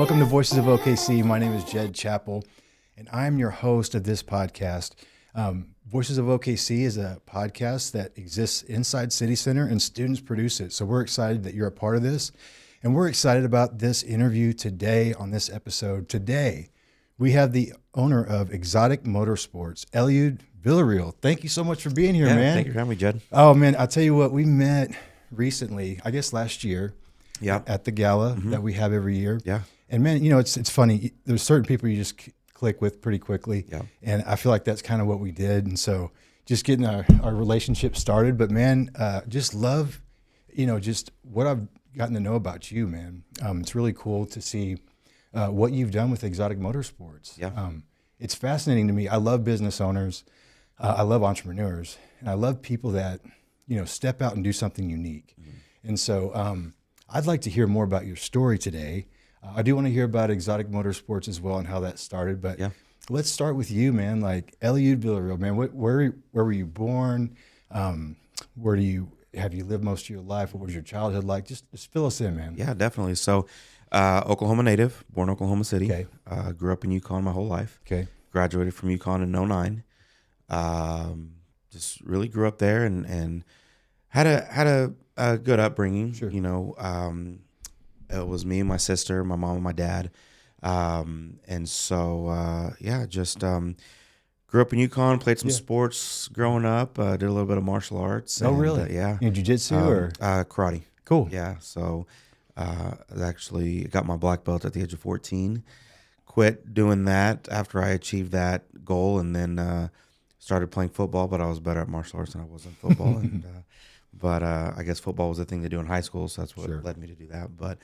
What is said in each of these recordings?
Welcome to Voices of OKC. My name is Jed Chappell, and I'm your host of this podcast. Voices of OKC is a podcast that exists inside City Center, and students produce it. So we're excited that you're a part of this, and we're excited about this interview today on this episode. Today, we have the owner of Exotic Motorsports, Eliud Villarreal. Thank you so much for being here, man. Thank you for having me, Jed. Oh, man, I'll tell you what, we met recently, I guess last year, at the gala that we have every year. Yeah. And man, you know, it's funny. There's certain people you just click with pretty quickly. Yeah. And I feel like that's kind of what we did. And so just getting our relationship started. But man, just love, just what I've gotten to know about you, man. It's really cool to see what you've done with Exotic Motorsports. Yeah. It's fascinating to me. I love business owners. I love entrepreneurs. And I love people that, step out and do something unique. Mm-hmm. And so I'd like to hear more about your story today. I do want to hear about Exotic Motorsports as well and how that started, but let's start with you, man. Like Eliud Villarreal, man. Where were you born? Where have you lived most of your life? What was your childhood like? Just fill us in, man. Yeah, definitely. So, Oklahoma native, born in Oklahoma City. Okay. Grew up in Yukon my whole life. Okay. Graduated from Yukon in '09. Just really grew up there and had a good upbringing. Sure. It was me and my sister, my mom and my dad. And so, just grew up in Yukon, played some sports growing up, did a little bit of martial arts. Oh, really? Yeah. Jiu-jitsu or? Karate. Cool. Yeah. So I actually got my black belt at the age of 14. Quit doing that after I achieved that goal, and then started playing football, but I was better at martial arts than I was in football. But I guess football was the thing to do in high school, so that's what led me to do that. But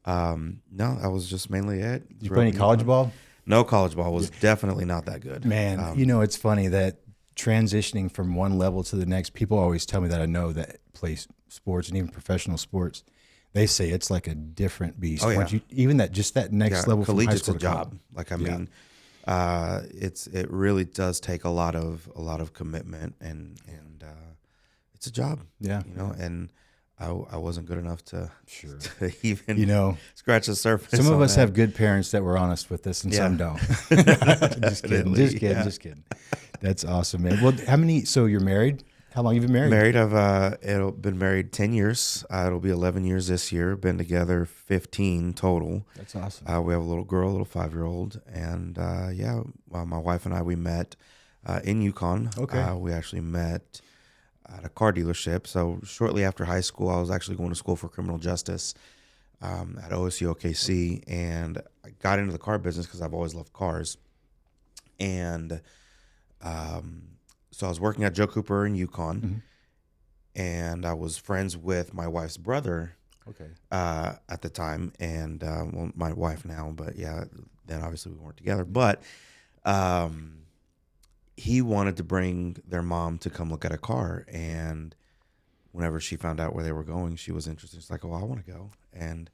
no, that was just mainly it. Did you play any college ball? No, college ball was definitely not that good. Man, it's funny that transitioning from one level to the next, people always tell me that I know that play sports and even professional sports, they say it's like a different beast. Oh, yeah. Even that next level from high school collegiate's a job. Like, I mean, it really does take a lot of commitment and it's a job. Yeah. And I wasn't good enough to even scratch the surface. Some of us have good parents that were honest with us and some don't. Just kidding. That's awesome, man. Well, so you're married? How long have you been married? I've been married 10 years. It'll be 11 years this year. Been together 15 total. That's awesome. We have a little girl, a little 5-year-old. And my wife and I, we met in Yukon. Okay. We actually met at a car dealership. So shortly after high school, I was actually going to school for criminal justice at OSU OKC, and I got into the car business because I've always loved cars. And so I was working at Joe Cooper in Yukon, and I was friends with my wife's brother at the time, and my wife now, but then obviously we weren't together. But he wanted to bring their mom to come look at a car, and whenever she found out where they were going, she was interested. She's like, "Oh, I want to go," and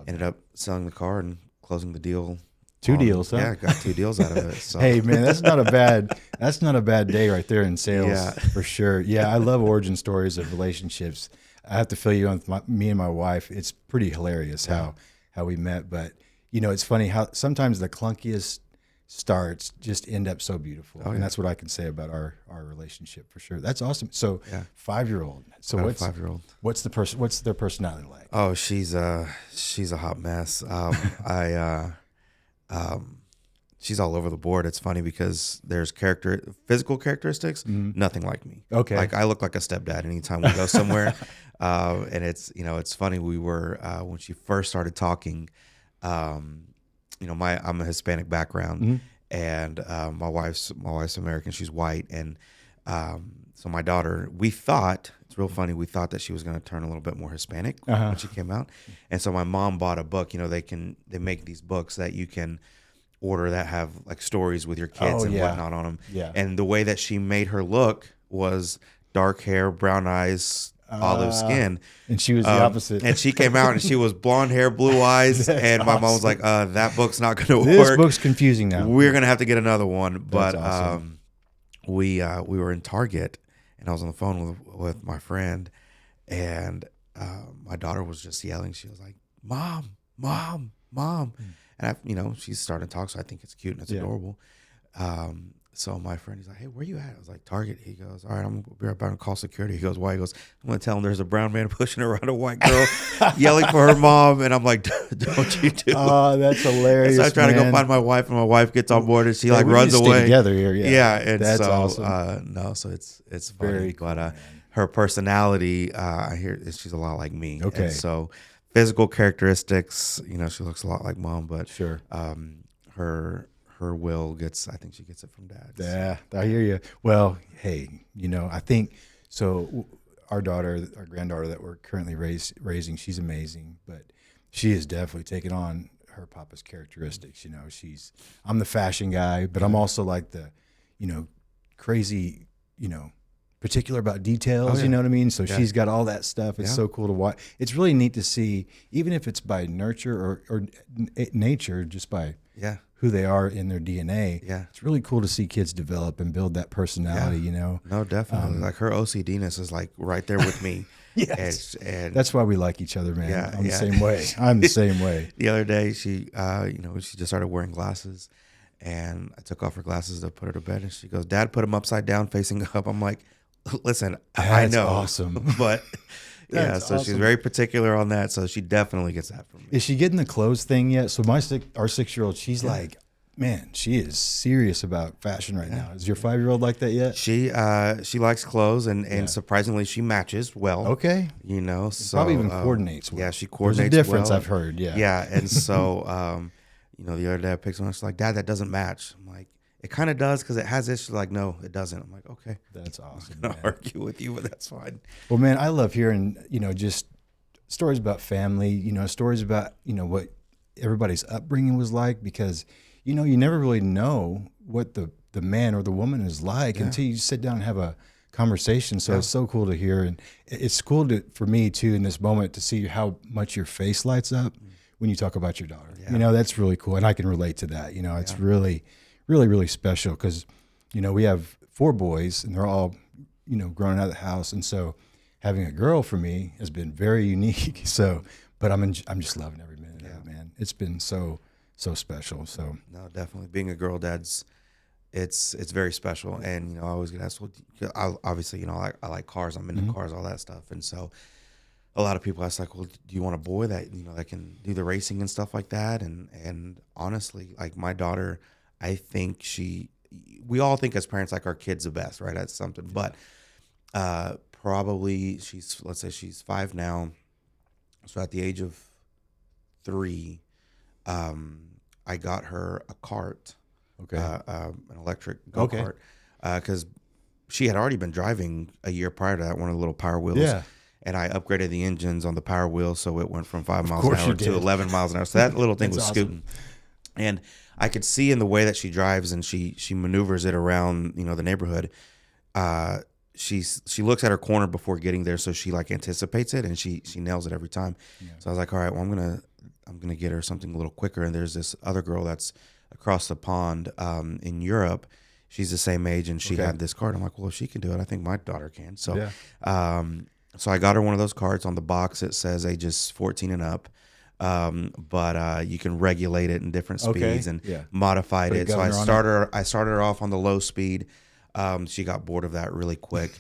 ended up selling the car and closing the deal. Two deals, huh? Yeah, got 2 deals out of it. So. Hey, man, that's not a bad day right there in sales for sure. Yeah, I love origin stories of relationships. I have to fill you in with me and my wife. It's pretty hilarious how we met, but it's funny how sometimes the clunkiest starts just end up so beautiful. And that's what I can say about our relationship for sure. That's awesome. So 5-year-old. So what's 5-year-old? What's their personality like? Oh, she's a hot mess. She's all over the board. It's funny because there's physical characteristics, nothing like me. Okay. Like I look like a stepdad anytime we go somewhere. And it's funny. We were, when she first started talking, I'm a Hispanic background, and my wife's American. She's white, and so my daughter, it's real funny. We thought that she was going to turn a little bit more Hispanic when she came out, and so my mom bought a book. They make these books that you can order that have like stories with your kids and whatnot on them. Yeah. And the way that she made her look was dark hair, brown eyes, olive skin, and she was the opposite. And she came out and she was blonde hair, blue eyes, and my mom was like, "That book's not going to work. This book's confusing now. We're going to have to get another one." But awesome. we were in Target, and I was on the phone with my friend, and my daughter was just yelling. She was like, "Mom, Mom, Mom. And she's starting to talk, so I think it's cute and it's adorable. So my friend, he's like, hey, where you at? I was like, Target. He goes, all right, I'm going to be right back and call security. He goes, why? He goes, I'm going to tell him there's a brown man pushing around a white girl, yelling for her mom. And I'm like, don't you do. Oh, that's hilarious. So I try to go find my wife, and my wife gets on board, and she we runs need to away. Stay together here. Yeah. And that's so, awesome. So it's funny. Very cool, but her personality, I hear she's a lot like me. Okay. And so physical characteristics, she looks a lot like Mom, but sure. Her will I think she gets it from Dad. Yeah, I hear you. Well, hey, I think so. Our granddaughter that we're currently raising, she's amazing, but she has definitely taken on her papa's characteristics. I'm the fashion guy, but I'm also like the, crazy, particular about details. Oh, yeah. You know what I mean? So she's got all that stuff. It's so cool to watch. It's really neat to see, even if it's by nurture or nature, just by who they are in their DNA. Yeah. It's really cool to see kids develop and build that personality, No, definitely. Like her OCDness is like right there with me. Yes. And that's why we like each other, man. Yeah, I'm the same way. I'm the same way. The other day she, she just started wearing glasses, and I took off her glasses to put her to bed, and she goes, Dad, put them upside down facing up. I'm like, listen, I know. Awesome. But so awesome. She's very particular on that. So she definitely gets that from me. Is she getting the clothes thing yet? So our 6-year-old, she's like, man, she is serious about fashion right now. Is your 5-year-old like that yet? She likes clothes, and surprisingly she matches well. Okay. So probably even coordinates well. Yeah, she coordinates well. There's a difference, I've heard. Yeah. Yeah. And so the other day I picked someone, she's like, Dad, that doesn't match. I'm like, it kind of does because it has this. She's like, no, it doesn't. I'm like, okay. That's awesome. I'm not gonna argue with you, but that's fine. Well, man, I love hearing, just stories about family, stories about, what everybody's upbringing was like, because, you never really know what the man or the woman is like until you sit down and have a conversation. So it's so cool to hear. And it's cool for me too, in this moment, to see how much your face lights up when you talk about your daughter. Yeah. That's really cool. And I can relate to that. It's really, really, really special because, we have 4 boys and they're all, growing out of the house. And so having a girl for me has been very unique. So, but I'm just loving every minute of it, man. It's been so special. So no, definitely being a girl dad's, it's very special. And, I always get asked, well, obviously, I like cars. I'm into cars, all that stuff. And so a lot of people ask like, well, do you want a boy that, that can do the racing and stuff like that? And honestly, like my daughter, I think we all think as parents, like our kid's the best, right? That's something, but, probably let's say she's 5 now. So at the age of 3, I got her a kart, an electric go-kart, because she had already been driving a year prior to that, one of the little Power Wheels. Yeah. And I upgraded the engines on the Power Wheel, so it went from 5 miles an hour to 11 miles an hour. So that little thing was awesome. Scooting. And I could see in the way that she drives and she maneuvers it around, the neighborhood. She looks at her corner before getting there, so she like anticipates it and she nails it every time. Yeah. So I was like, all right, well I'm gonna get her something a little quicker. And there's this other girl that's across the pond in Europe. She's the same age and she had this cart. I'm like, well, if she can do it, I think my daughter can. So so I got her one of those carts. On the box it says ages 14 and up. But you can regulate it in different speeds and modified it. So I started her off on the low speed. She got bored of that really quick.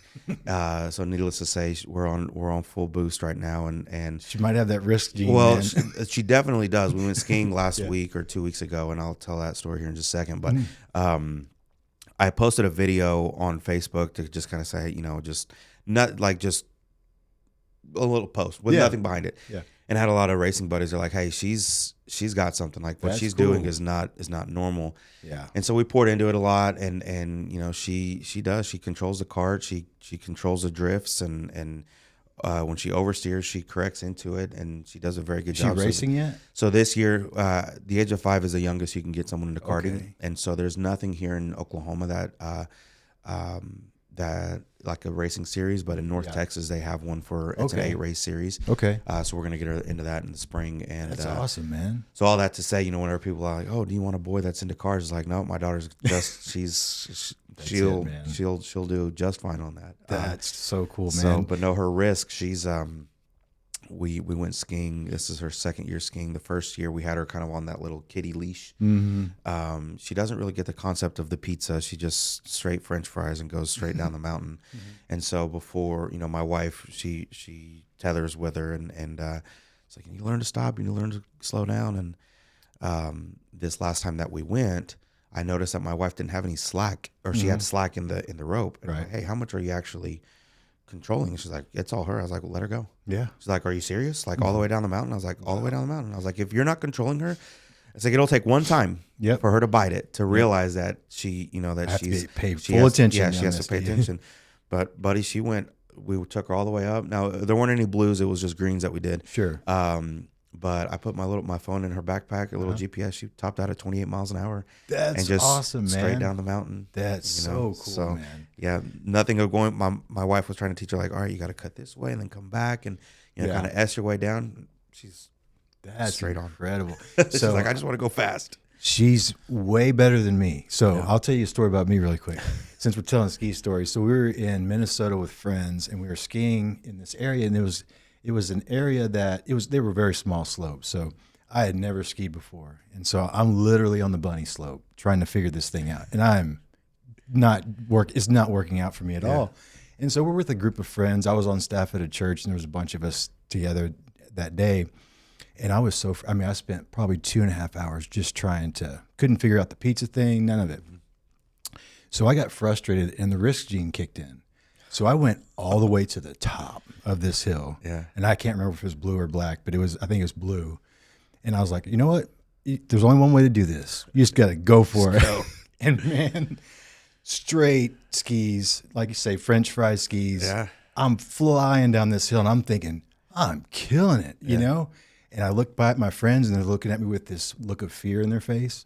So needless to say, we're on full boost right now, and she might have that risk gene. Well, she definitely does. We went skiing last week or 2 weeks ago, and I'll tell that story here in just a second. But I posted a video on Facebook to just kind of say, just a little post with nothing behind it. Yeah. And I had a lot of racing buddies are like, hey, she's got something, like what she's doing is not normal. Yeah. And so we poured into it a lot, and she controls the cart, she controls the drifts, and when she oversteers, she corrects into it, and she does a very good job. Is she racing yet? So this year, the age of 5 is the youngest you can get someone into karting, and so there's nothing here in Oklahoma that like a racing series, but in North Texas they have one it's an 8-race series. Okay. So we're gonna get her into that in the spring, and that's awesome, man. So all that to say, whenever people are like, "Oh, do you want a boy that's into cars?" It's like, no, my daughter's just she'll do just fine on that. That's so cool, man. So, but no, her risk, she's we went skiing. This is her second year skiing. The first year we had her kind of on that little kitty leash. She doesn't really get the concept of the pizza. She just straight French fries and goes straight down the mountain. And so before, my wife, she tethers with her and it's like, you learn to stop, you learn to slow down. And this last time that we went, I noticed that my wife didn't have any slack, or she had slack in the rope. And I'm like, hey, how much are you actually controlling? She's like, it's all her. I was like, well, let her go. Yeah. She's like, are you serious? Like all the way down the mountain? I was like, all the way down the mountain. I was like, if you're not controlling her, it's like, it'll take one time for her to bite it, to realize that she, that she's pay full attention. Yeah, she has to pay attention. But buddy, we took her all the way up. Now there weren't any blues. It was just greens that we did. Sure. But I put my phone in her backpack, a little GPS. She topped out at 28 miles an hour. That's and just awesome, straight man. down the mountain. That's so cool, man. Yeah, nothing of going. My wife was trying to teach her, like, all right, you got to cut this way and then come back and kind of S your way down. That's straight incredible. She's like, I just want to go fast. She's way better than me. So I'll tell you a story about me really quick, since we're telling ski stories. So we were in Minnesota with friends, and we were skiing in this area, and it was an area that they were very small slopes. So I had never skied before. And so I'm literally on the bunny slope trying to figure this thing out. And it's not working out for me at all. And so we're with a group of friends. I was on staff at a church, and there was a bunch of us together that day. And I spent probably 2.5 hours just couldn't figure out the pizza thing, none of it. So I got frustrated, and the risk gene kicked in. So I went all the way to the top of this hill. Yeah. And I can't remember if it was blue or black, but I think it was blue. And I was like, you know what? There's only one way to do this. You just got to go for it. Go. And man, straight skis, like you say, French fry skis. Yeah. I'm flying down this hill, and I'm thinking, I'm killing it, you know? And I look by at my friends, and they're looking at me with this look of fear in their face,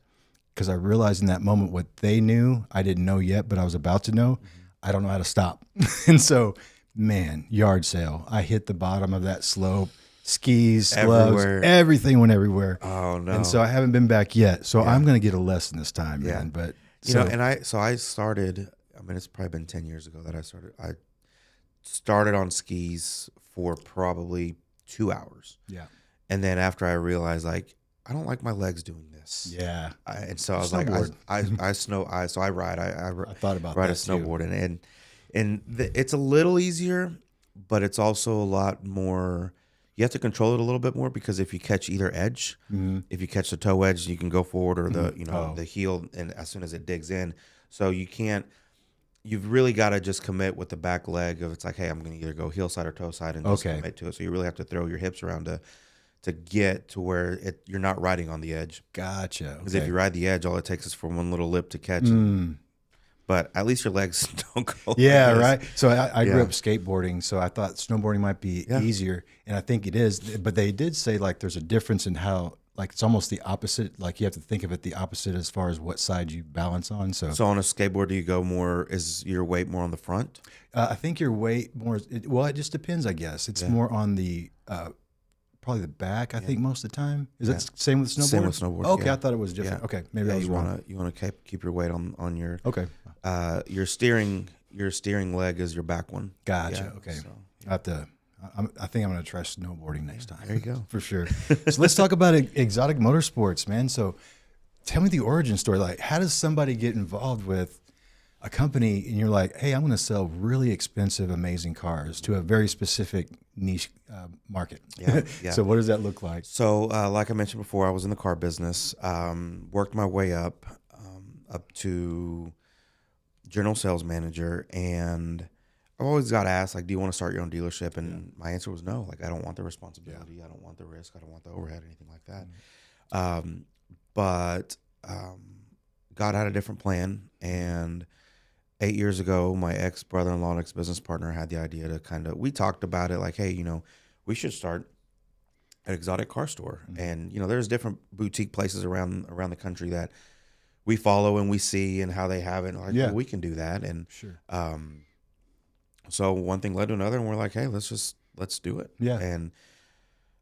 because I realized in that moment what they knew I didn't know yet, but I was about to know. I don't know how to stop. And so, man, yard sale. I hit the bottom of that slope, skis, gloves, everything went everywhere. Oh, no. And so I haven't been back yet. So I'm going to get a lesson this time, man. But I started, it's probably been 10 years ago that I started on skis for probably 2 hours. Yeah. And then after I realized, like, I don't like my legs doing this. Yeah. And so I was like, I ride. I thought about ride that a snowboard, and it's a little easier, but it's also a lot more. You have to control it a little bit more, because if you catch either edge, if you catch the toe edge, you can go forward, or the heel, and as soon as it digs in, so you can't. You've really got to just commit with the back leg of, it's like, hey, I'm going to either go heel side or toe side, and just commit to it. So you really have to throw your hips around to get to where you're not riding on the edge. Gotcha. Because if you ride the edge, all it takes is for one little lip to catch it. But at least your legs don't go. Yeah, right. So I grew up skateboarding, so I thought snowboarding might be easier, and I think it is. But they did say, like, there's a difference in how, like, it's almost the opposite. Like, you have to think of it the opposite as far as what side you balance on. So on a skateboard, do you go more? Is your weight more on the front? I think your weight more. It just depends, I guess. It's more on the. Probably the back, I think, most of the time. Is that the same with snowboard? Same with snowboard. Okay, I thought it was different. Okay, maybe I was wrong. You want to keep your weight on your your steering leg is your back one. Gotcha. Okay, so, I think I'm going to try snowboarding next time. There you go. For sure. So let's talk about Exotic Motorsports, man. So tell me the origin story. Like, how does somebody get involved with a company, and you're like, hey, I'm going to sell really expensive, amazing cars to a very specific niche market. Yeah. So what does that look like? So like I mentioned before, I was in the car business, worked my way up to general sales manager, and I've always got asked, like, do you want to start your own dealership? And my answer was no. Like, I don't want the responsibility. I don't want the risk. I don't want the overhead, anything like that. But God had a different plan, and 8 years ago, my ex-brother-in-law and ex-business partner had the idea to we talked about it, like, hey, we should start an exotic car store. And, there's different boutique places around the country that we follow and we see and how they have it. Like, well, we can do that. And sure. So one thing led to another, and we're like, hey, let's do it. Yeah. And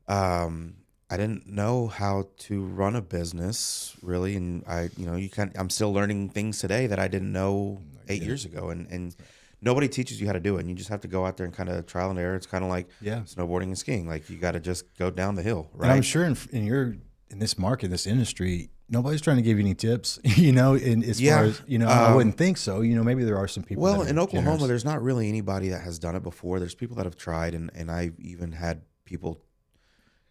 I didn't know how to run a business really, and I'm still learning things today that I didn't know 8 years ago. And nobody teaches you how to do it, and you just have to go out there and kind of trial and error. It's kind of like snowboarding and skiing. Like you got to just go down the hill, right? And I'm sure in this market, this industry, nobody's trying to give you any tips, you know, and as far as, you know, I wouldn't think so. You know, maybe there are some people. Well, in Oklahoma, generous. there's not really anybody that has done it before. There's people that have tried, and I've even had people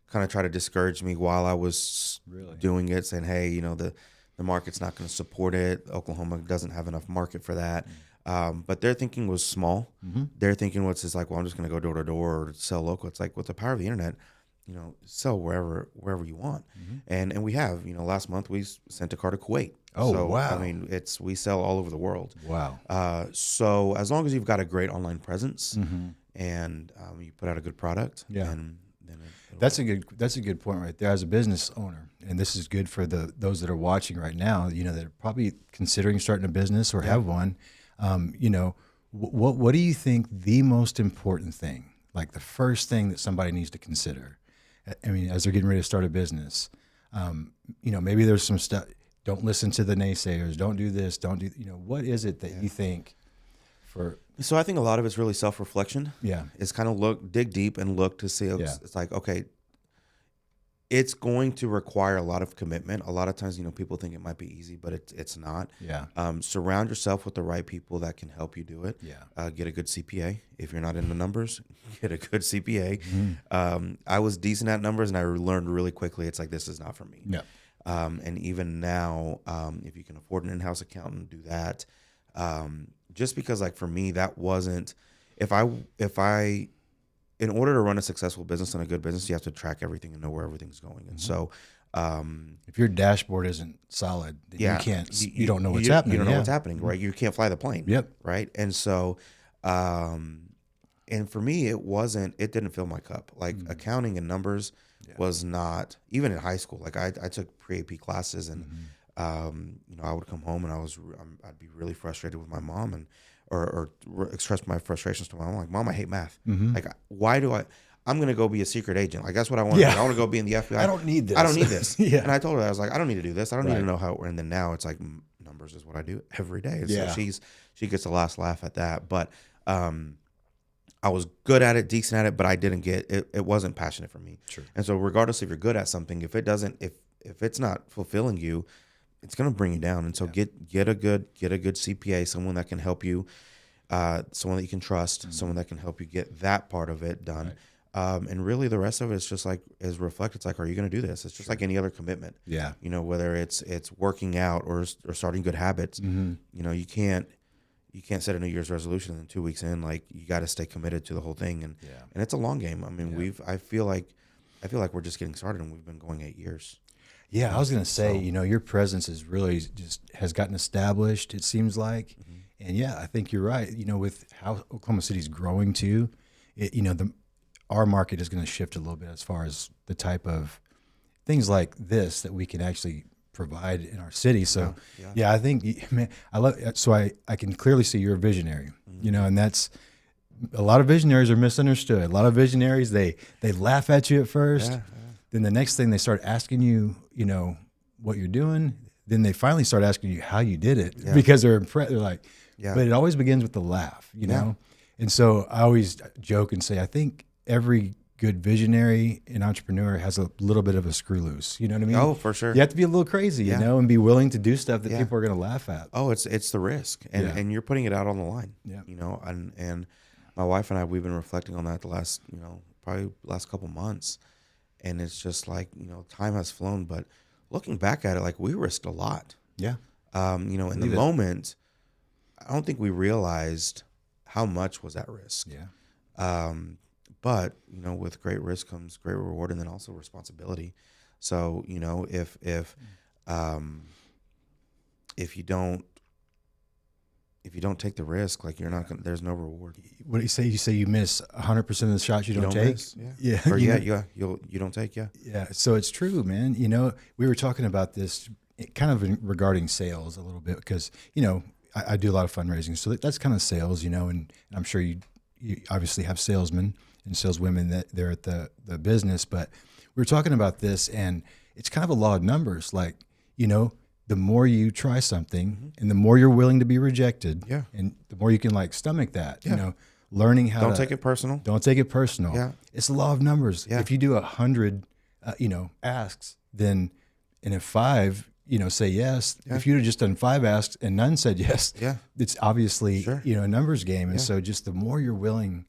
kind of try to discourage me while I was doing it, saying, hey, you know, the market's not going to support it. Oklahoma doesn't have enough market for that. But their thinking was small. Their thinking was just like, well, I'm just going to go door to door or sell local. It's like with the power of the internet, you know, sell wherever you want. And we have, you know, last month we sent a car to Kuwait. Oh, so, wow. I mean, we sell all over the world. Wow. So as long as you've got a great online presence and you put out a good product, then that's a good point right there. As a business owner, and this is good for those that are watching right now, you know, that are probably considering starting a business or have one. You know, what do you think the most important thing, like the first thing that somebody needs to consider? I mean, as they're getting ready to start a business, you know, maybe there's some stuff. Don't listen to the naysayers. Don't do this. Don't do. You know, what is it that you think for? So I think a lot of it's really self-reflection. Yeah, it's kind of dig deep and look to see. It's like, okay, it's going to require a lot of commitment. A lot of times, you know, people think it might be easy, but it's not. Yeah. Surround yourself with the right people that can help you do it. Yeah. Get a good CPA. If you're not in the numbers, get a good CPA. I was decent at numbers, and I learned really quickly. It's like, this is not for me. Yeah. And even now, if you can afford an in-house accountant, do that. Just because, like, for me, that wasn't, if I, in order to run a successful business and a good business, you have to track everything and know where everything's going. And so, if your dashboard isn't solid, then you can't, you don't know what's happening. You don't know what's happening, right? You can't fly the plane. Yep. Right. And so, and for me, it didn't fill my cup. Like accounting and numbers was not, even in high school. Like I took pre-AP classes, and you know, I would come home and I'd be really frustrated with my mom, and or express my frustrations to my mom. Like, Mom, I hate math. Like, why do I'm going to go be a secret agent. Like, that's what I want to do. I want to go be in the FBI. I don't need this. I don't need this. And I told her, I was like, I don't need to do this. I don't need to know how. And then now it's like, numbers is what I do every day. And so she gets the last laugh at that. But I was good at it, decent at it, but I didn't get it. It wasn't passionate for me. Sure. And so regardless if you're good at something, if it's not fulfilling you, it's going to bring you down. And so get a good CPA, someone that can help you, someone that you can trust, someone that can help you get that part of it done. And really the rest of it is just like, is reflect. It's like, are you going to do this? It's just like any other commitment. Yeah. You know, whether it's working out or starting good habits, you know, you can't set a New Year's resolution and then 2 weeks in, like, you got to stay committed to the whole thing. And it's a long game. I mean, I feel like we're just getting started, and we've been going 8 years. Yeah, I was going to say, you know, your presence is really has gotten established, it seems like. And yeah, I think you're right. You know, with how Oklahoma City's growing too, you know, our market is going to shift a little bit as far as the type of things like this that we can actually provide in our city. So yeah, I think, man, I can clearly see you're a visionary, you know, and that's, a lot of visionaries are misunderstood. A lot of visionaries, they laugh at you at first. Then the next thing they start asking you, you know, what you're doing. Then they finally start asking you how you did it because they're impressed. They're like, but it always begins with the laugh, you know? And so I always joke and say, I think every good visionary and entrepreneur has a little bit of a screw loose. You know what I mean? Oh, for sure. You have to be a little crazy, you know, and be willing to do stuff that people are going to laugh at. Oh, it's the risk, and you're putting it out on the line. You know, and my wife and I, we've been reflecting on that the last, you know, probably last couple months. And it's just like, you know, time has flown, but looking back at it, like, we risked a lot. Yeah. You know, in the moment, I don't think we realized how much was at risk. Yeah. But, you know, with great risk comes great reward, and then also responsibility. So, you know, if you don't take the risk, like, you're not gonna, there's no reward. What do you say? You say you miss 100% of the shots you don't take? Miss, Or you don't take, Yeah, so it's true, man. You know, we were talking about this kind of regarding sales a little bit because, you know, I do a lot of fundraising. So that's kind of sales, you know, and I'm sure you obviously have salesmen and saleswomen that they're at the business. But we were talking about this, and it's kind of a law of numbers. Like, you know, the more you try something and the more you're willing to be rejected, Yeah. and the more you can like stomach that, Yeah. you know, learning how Don't to take it personal. don't take it personal. Yeah. It's the law of numbers. Yeah. If you do 100, you know, asks, then, and if 5, you know, say yes, Yeah. if you'd have just done 5 asks and none said yes, Yeah. it's obviously, Sure. you know, a numbers game. And Yeah. so just the more you're willing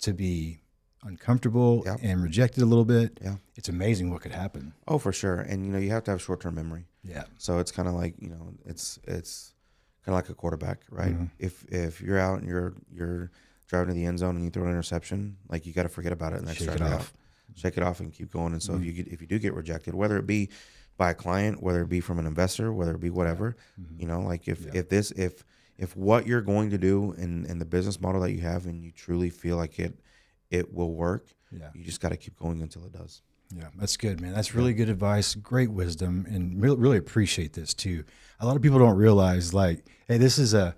to be uncomfortable Yep. and rejected a little bit, Yeah. it's amazing what could happen. Oh, for sure. And you know, you have to have short-term memory. Yeah. So it's kind of like, you know, it's kind of like a quarterback, right? Mm-hmm. If you're out and you're driving to the end zone and you throw an interception, like you got to forget about it and then Shake start it it off. out, shake it off and keep going. And so Mm-hmm. if you do get rejected, whether it be by a client, whether it be from an investor, whether it be whatever, Mm-hmm. you know, like if what you're going to do in the business model that you have and you truly feel like it will work, Yeah. you just got to keep going until it does. Yeah, that's good, man. That's really good advice, great wisdom, and really appreciate this too. A lot of people don't realize, like, hey, this is a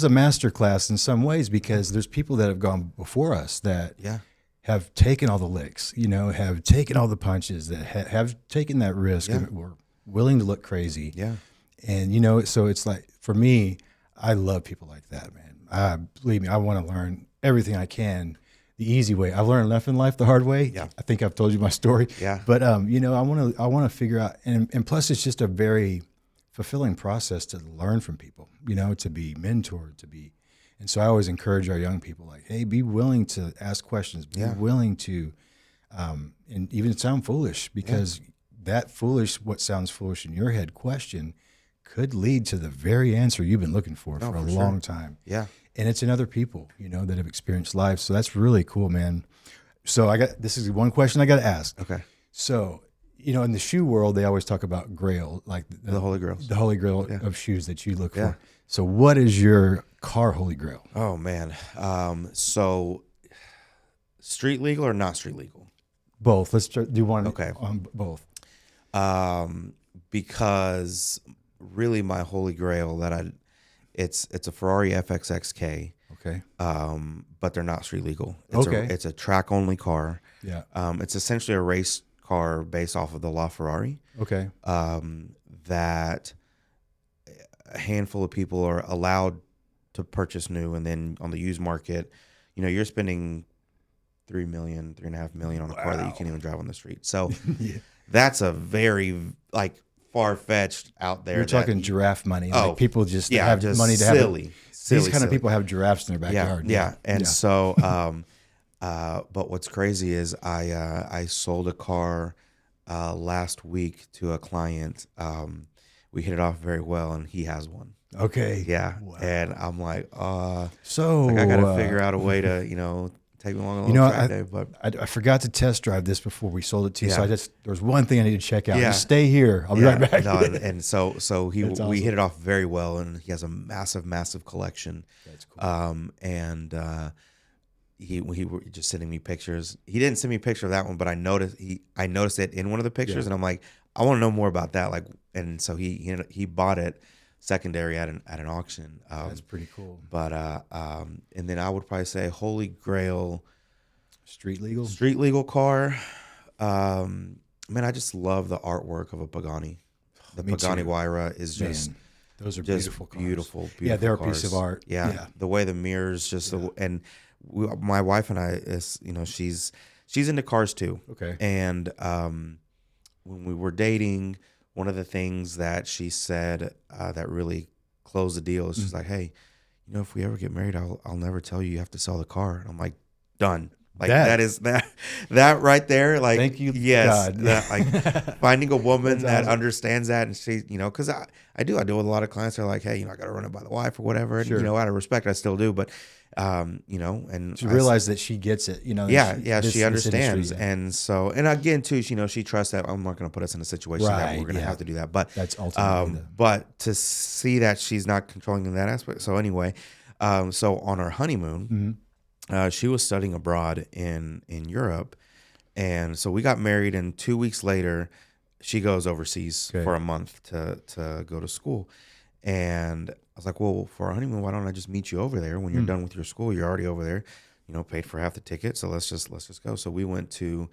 master class in some ways, because there's people that have gone before us that Yeah. have taken all the licks, you know, have taken all the punches, that have taken that risk, Yeah. and were willing to look crazy. Yeah. And, you know, so it's like, for me, I love people like that, man. Believe me, I want to learn everything I can the easy way. I've learned enough in life the hard way. Yeah. I think I've told you my story. Yeah. But, you know, I want to figure out, and plus it's just a very fulfilling process to learn from people, you know, to be mentored, and so I always encourage our young people, like, hey, be willing to ask questions, be Yeah. willing to, and even sound foolish, because what sounds foolish in your head question could lead to the very answer you've been looking for a for sure. long time. Yeah. And it's in other people, you know, that have experienced life. So that's really cool, man. So this is one question I got to ask. Okay. So, you know, in the shoe world, they always talk about grail, like The Holy Grails. the holy grail Yeah. of shoes that you look Yeah. for. So what is your car holy grail? Oh man. So street legal or not street legal? Both. Let's do one. Okay. On both. Because really my holy grail it's a Ferrari FXXK. Okay. But they're not street legal. Okay. It's a track only car. Yeah. It's essentially a race car based off of the LaFerrari. Okay. That a handful of people are allowed to purchase new, and then on the used market, you know, you're spending $3.5 million on a car that you can't even drive on the street. So Yeah. that's a very like far-fetched out there. You're talking giraffe money. Like Oh, people just yeah, have just money to have silly. These kind of people have giraffes in their backyard. Yeah. And so, but what's crazy is I sold a car last week to a client. We hit it off very well, and he has one. Okay. Yeah. Wow. And I'm like, So I got to figure out a way to, you know, take me along a little you know, track day. But I forgot to test drive this before we sold it to you. So Yeah. there's one thing I need to check out. Yeah. Just stay here. I'll be right back. No, and so we That's awesome. hit it off very well, and he has a massive collection. That's cool. And he were just sending me pictures. He didn't send me a picture of that one, but I noticed it in one of the pictures, Yeah. and I'm like, I want to know more about that. Like, and so he bought it secondary at an auction. That's pretty cool. But and then I would probably say Holy Grail Street legal. street legal car. Man, I just love the artwork of a Pagani. The Me Pagani too. Huayra is just Man, those are just beautiful cars. beautiful. Yeah, they're a cars. piece of art. Yeah, Yeah. the way the mirrors just my wife and I is, you know, she's into cars too. Okay. And when we were dating, one of the things that she said that really closed the deal is she's like, hey, you know, if we ever get married, I'll never tell you have to sell the car. And I'm like, done. Like that right there. Like, Thank you, yes, God. like finding a woman That's that awesome. understands that, and she, you know, because I deal with a lot of clients that are like, hey, you know, I got to run it by the wife or whatever, and Sure. you know, out of respect, I still do, but you know, and To realize that she gets it, you know. she understands, industry, and so, and again too, you know, she trusts that I'm not going to put us in a situation that Right, we're going to yeah. have to do that, but That's ultimately but to see that she's not controlling in that aspect. So anyway, so on our honeymoon, she was studying abroad in Europe, and so we got married, and 2 weeks later, she goes overseas Okay. for a month to go to school, and I was like, well, for our honeymoon, why don't I just meet you over there when you're done with your school? You're already over there, you know, paid for half the ticket, so let's just go. So we went to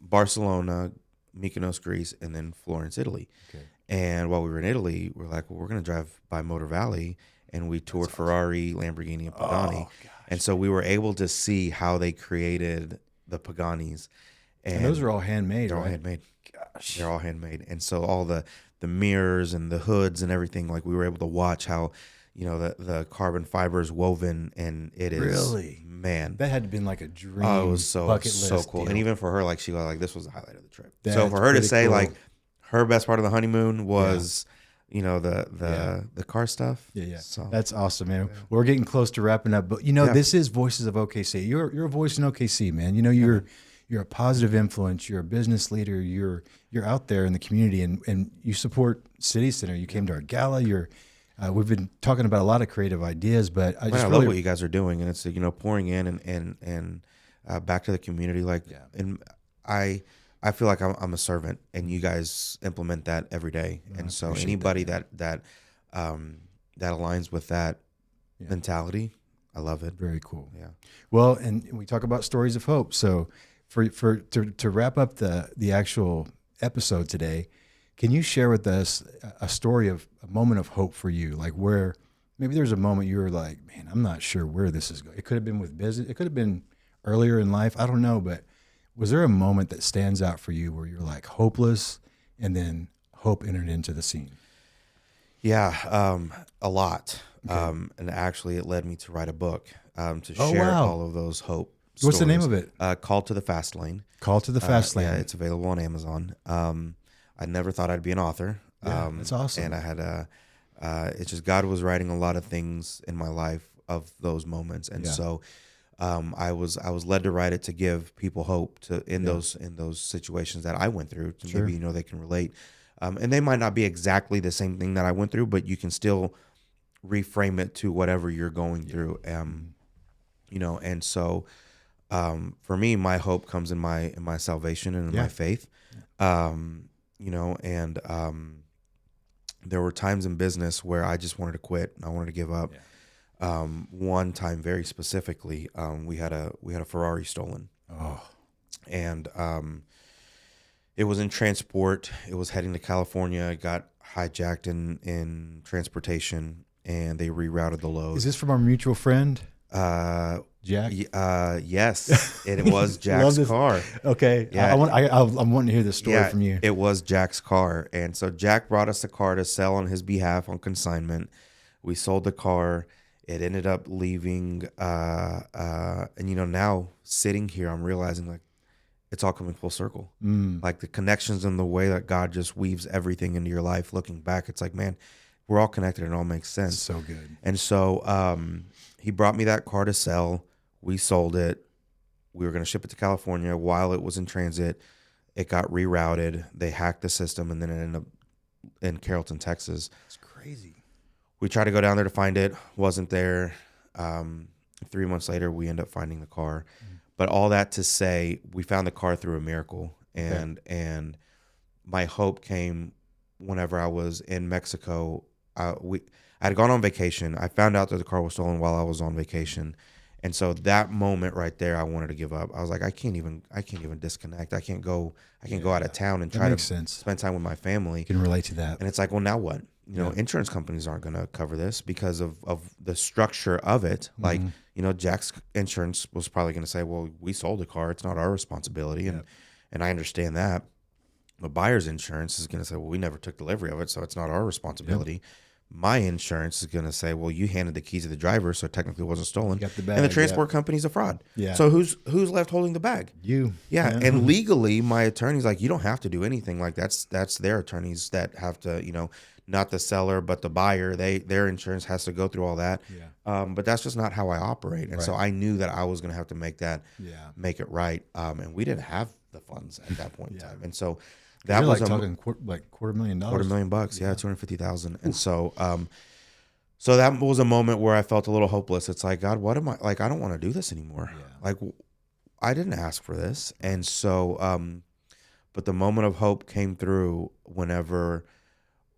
Barcelona, Mykonos, Greece, and then Florence, Italy. Okay. And while we were in Italy, we're like, well, we're going to drive by Motor Valley, and we toured Ferrari, Lamborghini, and Pagani. Oh, gosh. And so we were able to see how they created the Paganis. And those are all handmade, They're right? all handmade. Gosh. They're all handmade. And so all the mirrors and the hoods and everything, like we were able to watch how, the carbon fiber is woven, and it is Really? Man. That had to been like a dream. Oh, it was bucket list cool. deal. And even for her, like she was like, this was the highlight of the trip. That's so for her to pretty say cool. like her best part of the honeymoon was, the car stuff. Yeah. So That's awesome, man. We're getting close to wrapping up, but this is Voices of OKC. You're a voice in OKC, man. You're a positive influence. You're a business leader. You're out there in the community, and you support City Center. You came to our gala. We've been talking about a lot of creative ideas, but I love what you guys are doing, and it's pouring in and back to the community. And I feel like I'm a servant, and you guys implement that every day. And so anybody that aligns with that mentality, I love it. Very cool. Yeah. Well, and we talk about stories of hope. So to wrap up the actual episode today, can you share with us a story of a moment of hope for you? Like where maybe there's a moment you were like, man, I'm not sure where this is going. It could have been with business. It could have been earlier in life. I don't know. But was there a moment that stands out for you where you're like hopeless and then hope entered into the scene? Yeah, a lot. Okay. And actually it led me to write a book to share all of those hope stories. What's the name of it? Call to the Fast Lane. Call to the Fast Lane. Yeah, it's available on Amazon. I never thought I'd be an author. Yeah, that's awesome. And I had it's just God was writing a lot of things in my life of those moments, and so I was led to write it to give people hope in those situations that I went through. Maybe they can relate, and they might not be exactly the same thing that I went through, but you can still reframe it to whatever you're going through. And so for me, my hope comes in my salvation and in my faith. There were times in business where I just wanted to quit. I wanted to give up. Yeah. One time very specifically, we had a Ferrari stolen. Oh. And it was in transport. It was heading to California. It got hijacked in transportation, and they rerouted the load. Is this from our mutual friend? Jack? Yes, it was Jack's car. Okay, yeah. I'm wanting to hear this story from you. It was Jack's car, and so Jack brought us a car to sell on his behalf on consignment. We sold the car. It ended up leaving, and now sitting here, I'm realizing like it's all coming full circle. Like the connections and the way that God just weaves everything into your life. Looking back, it's like, man, we're all connected. It all makes sense. So good. And so he brought me that car to sell. We sold it. We were going to ship it to California. While it was in transit, it got rerouted. They hacked the system, and then it ended up in Carrollton, Texas. It's crazy. We tried to go down there to find it. Wasn't there. 3 months later, we end up finding the car. But all that to say, we found the car through a miracle. And my hope came whenever I was in Mexico. I had gone on vacation. I found out that the car was stolen while I was on vacation. And so that moment right there, I wanted to give up. I was like, I can't even disconnect. I can't go out of town and try to spend time with my family. You can relate to that. And it's like, well, now what? Insurance companies aren't going to cover this because of the structure of it. Like, Jack's insurance was probably going to say, well, we sold the car. It's not our responsibility. And I understand that. The buyer's insurance is going to say, well, we never took delivery of it, so it's not our responsibility. Yep. My insurance is going to say, well, you handed the keys to the driver, so technically it wasn't stolen. You got the bag, and the transport company's a fraud. Yeah. So who's left holding the bag? You. Yeah. And legally, my attorney's like, you don't have to do anything. Like that's their attorneys that have to, not the seller, but the buyer. Their insurance has to go through all that. Yeah. But that's just not how I operate. And so I knew that I was going to have to make it right. And we didn't have the funds at that point in time. And so that was talking $250,000. $250,000. Yeah. 250,000. And so, so that was a moment where I felt a little hopeless. It's like, God, what am I like? I don't want to do this anymore. Yeah. Like I didn't ask for this. And so, but the moment of hope came through whenever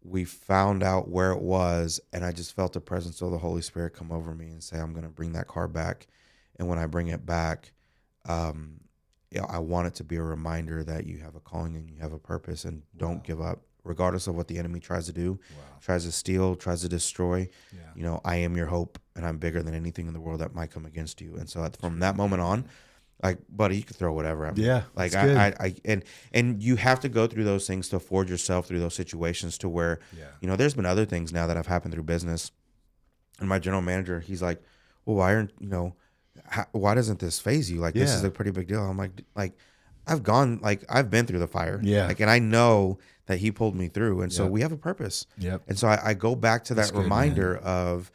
we found out where it was, and I just felt the presence of the Holy Spirit come over me and say, I'm going to bring that car back. And when I bring it back, I want it to be a reminder that you have a calling and you have a purpose, and don't give up, regardless of what the enemy tries to do, tries to steal, tries to destroy. I am your hope, and I'm bigger than anything in the world that might come against you. And so from that moment on, like, buddy, you can throw whatever at me. Yeah, like and you have to go through those things to forge yourself through those situations to where, there's been other things now that have happened through business. And my general manager, he's like, well, why aren't, why doesn't this phase you? Like, this is a pretty big deal. I'm like, I've been through the fire. Yeah. Like, and I know that he pulled me through. And so we have a purpose. Yep. And so I go back to that reminder of,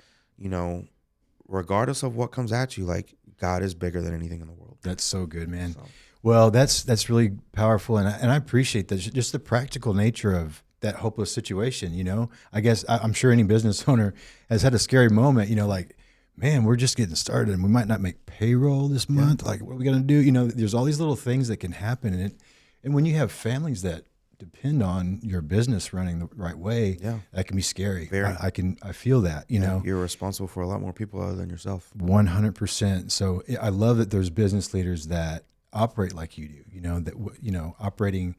regardless of what comes at you, like, God is bigger than anything in the world. That's so good, man. So. Well, that's really powerful. And I appreciate that, just the practical nature of that hopeless situation. I guess I'm sure any business owner has had a scary moment, like, man, we're just getting started and we might not make payroll this month. Like, what are we going to do? There's all these little things that can happen. And when you have families that depend on your business running the right way, that can be scary. I feel that, You're responsible for a lot more people other than yourself. 100%. So I love that there's business leaders that operate like you do, operating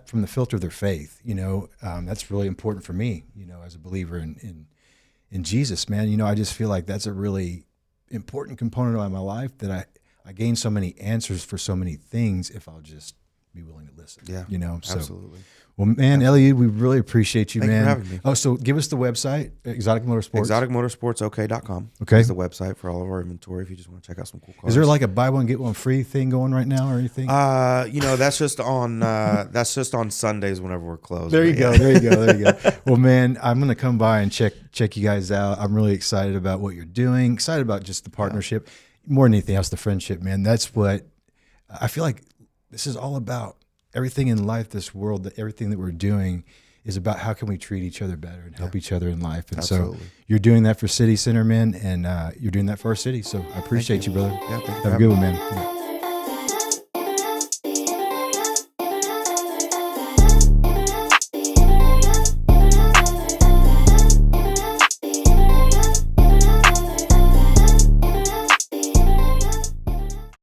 from the filter of their faith, that's really important for me, as a believer in Jesus, man. I just feel like that's a really important component of my life, that I gain so many answers for so many things if I'll just be willing to listen. Yeah, So, absolutely. Well, man, Eliud, we really appreciate you, Thank man. you for having me. Oh, so give us the website, Exotic Motorsports. ExoticMotorsportsOK.com. Okay. Is the website for all of our inventory if you just want to check out some cool cars. Is there like a buy one get one free thing going right now or anything? That's just on Sundays whenever we're closed. There you go. Well, man, I'm gonna come by and check you guys out. I'm really excited about what you're doing. Excited about just the partnership, more than anything else, the friendship, man. That's what I feel like. This is all about. Everything in life, this world, that everything that we're doing is about how can we treat each other better and help each other in life. And so you're doing that for City Center, man, and you're doing that for our city. So I appreciate you, brother. Yeah, thank you. Have a good one, man. Yeah.